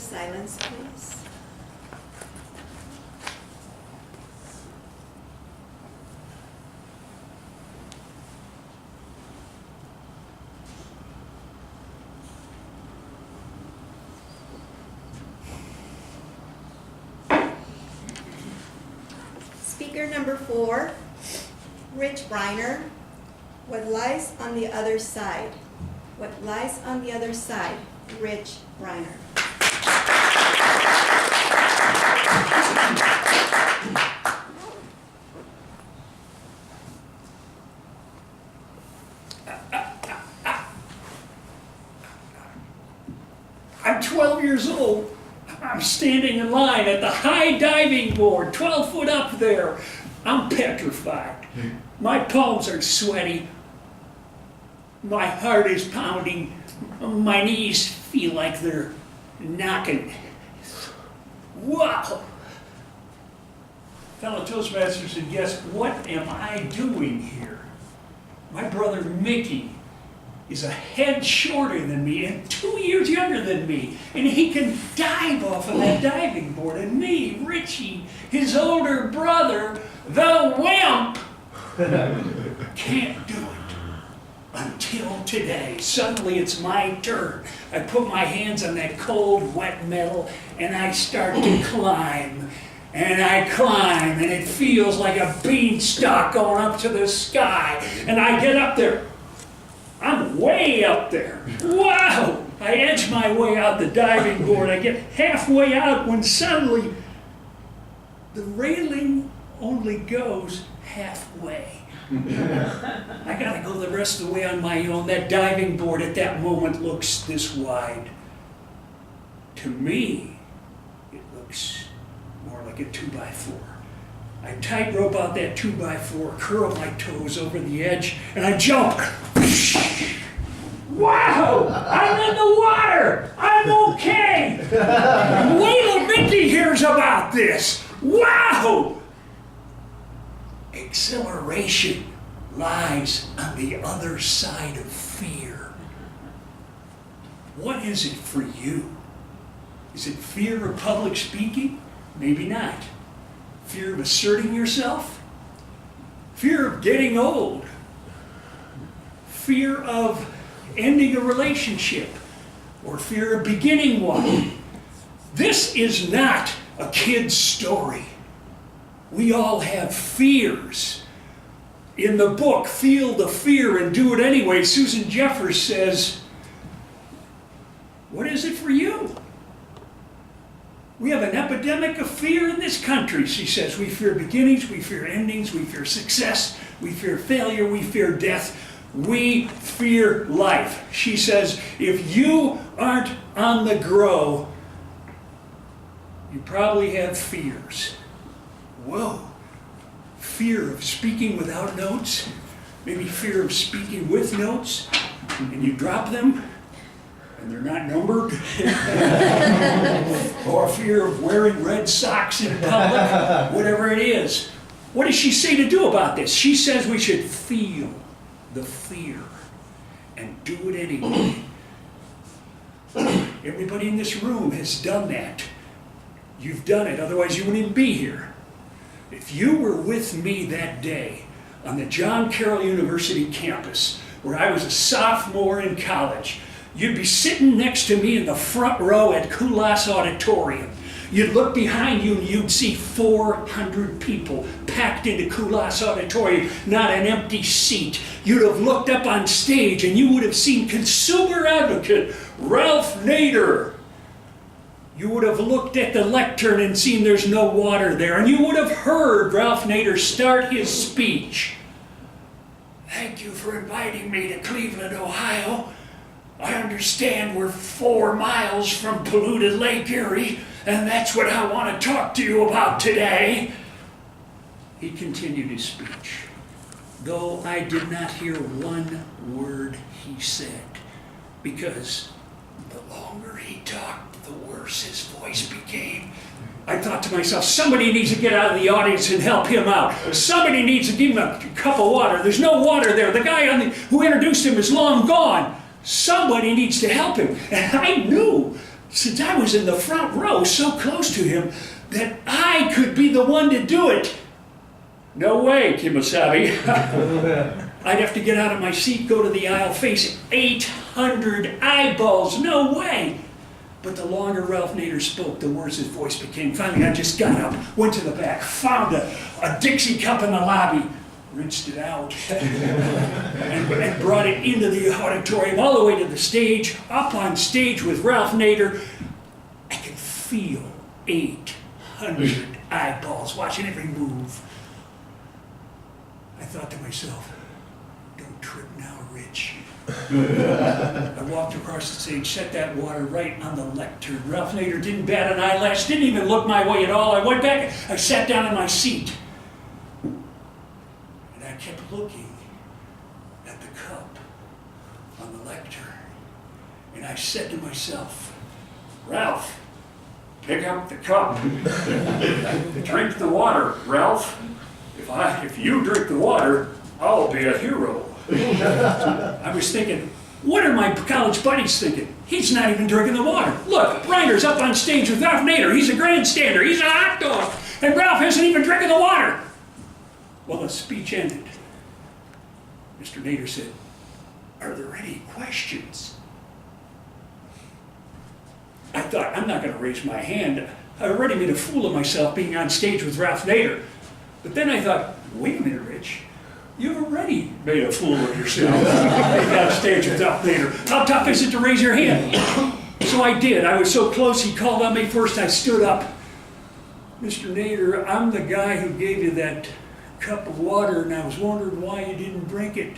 silence, please. Speaker number 4, Rich Briner. What lies on the other side? What lies on the other side? Rich Briner. I'm 12 years old. I'm standing in line at the high diving board, 12 foot up there. I'm petrified. My palms are sweaty. My heart is pounding. My knees feel like they're knocking. Wow! Fellow Toastmasters and guests, what am I doing here? My brother Mickey is a head shorter than me and 2 years younger than me. And he can dive off of that diving board. And me, Richie, his older brother, the wimp, can't do it. Until today. Suddenly it's my turn. I put my hands on that cold, wet metal and I start to climb. And I climb and it feels like a beanstalk going up to the sky. And I get up there. I'm way up there. Wow! I edge my way out the diving board. I get halfway out when suddenly the railing only goes halfway. I gotta go the rest of the way on my own. That diving board at that moment looks this wide. To me, it looks more like a 2x4. I tightrope out that 2x4, curl my toes over the edge, and I jump. Wow! I'm in the water! I'm okay! Wait till Mickey hears about this! Wow! Exhilaration lies on the other side of fear. What is it for you? Is it fear of public speaking? Maybe not. Fear of asserting yourself? Fear of getting old? Fear of ending a relationship? Or fear of beginning one? This is not a kid's story. We all have fears. In the book, Feel the Fear and Do It Anyway, Susan Jeffers says, what is it for you? We have an epidemic of fear in this country, she says. We fear beginnings, we fear endings, we fear success, we fear failure, we fear death, we fear life. She says, if you aren't on the grow, you probably have fears. Whoa. Fear of speaking without notes, maybe fear of speaking with notes, and you drop them, and they're not numbered, or fear of wearing red socks in public, whatever it is. What does she say to do about this? She says we should feel the fear and do it anyway. Everybody in this room has done that. You've done it, otherwise you wouldn't be here. If you were with me that day on the John Carroll University campus, where I was a sophomore in college, you'd be sitting next to me in the front row at Kulas Auditorium. You'd look behind you and you'd see 400 people packed into Kulas Auditorium, not an empty seat. You'd have looked up on stage and you would have seen consumer advocate Ralph Nader. You would have looked at the lectern and seen there's no water there, and you would have heard Ralph Nader start his speech. Thank you for inviting me to Cleveland, Ohio. I understand we're 4 miles from polluted Lake Erie, and that's what I want to talk to you about today. He continued his speech, though I did not hear one word he said, because the longer he talked, the worse his voice became. I thought to myself, somebody needs to get out of the audience and help him out. Somebody needs to give him a cup of water. There's no water there. The guy who introduced him is long gone. Somebody needs to help him. And I knew since I was in the front row so close to him that I could be the one to do it. No way, Kimasabi. I'd have to get out of my seat, go to the aisle, face 800 eyeballs. No way. But the longer Ralph Nader spoke, the worse his voice became. Finally, I just got up, went to the back, found a Dixie cup in the lobby, rinsed it out, and brought it into the auditorium, all the way to the stage, up on stage with Ralph Nader. I could feel 800 eyeballs watching every move. I thought to myself, don't trip now, Rich. I walked across the stage, set that water right on the lectern. Ralph Nader didn't bat an eyelash, didn't even look my way at all. I went back, I sat down in my seat. And I kept looking at the cup on the lectern. And I said to myself, Ralph, pick up the cup. Drink the water, Ralph. If you drink the water, I'll be a hero. I was thinking, what are my college buddies thinking? He's not even drinking the water. Look, Reiner's up on stage with Ralph Nader. He's a grandstander. He's a hot dog. And Ralph isn't even drinking the water. Well, the speech ended. Mr. Nader said, are there any questions? I thought, I'm not going to raise my hand. I already made a fool of myself being on stage with Ralph Nader. But then I thought, wait a minute, Rich. You've already made a fool of yourself being on stage with Ralph Nader. How tough is it to raise your hand? So I did. I was so close, he called on me first. I stood up. Mr. Nader, I'm the guy who gave you that cup of water, and I was wondering why you didn't drink it.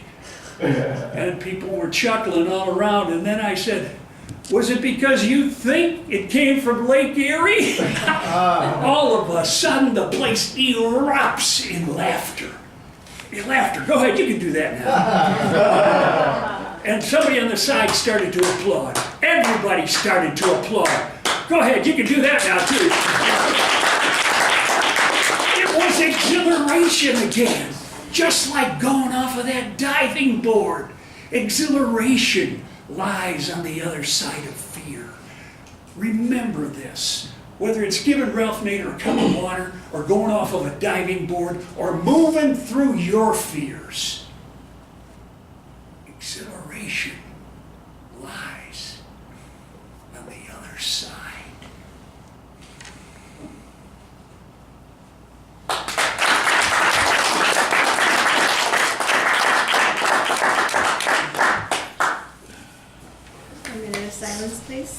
And people were chuckling all around. And then I said, was it because you think it came from Lake Erie? All of a sudden, the place erupts in laughter. Laughter. Go ahead, you can do that now. And somebody on the side started to applaud. Everybody started to applaud. Go ahead, you can do that now, too. It was exhilaration again. Just like going off of that diving board. Exhilaration lies on the other side of fear. Remember this. Whether it's giving Ralph Nader a cup of water, or going off of a diving board, or moving through your fears, exhilaration lies on the other side. A minute of silence, please.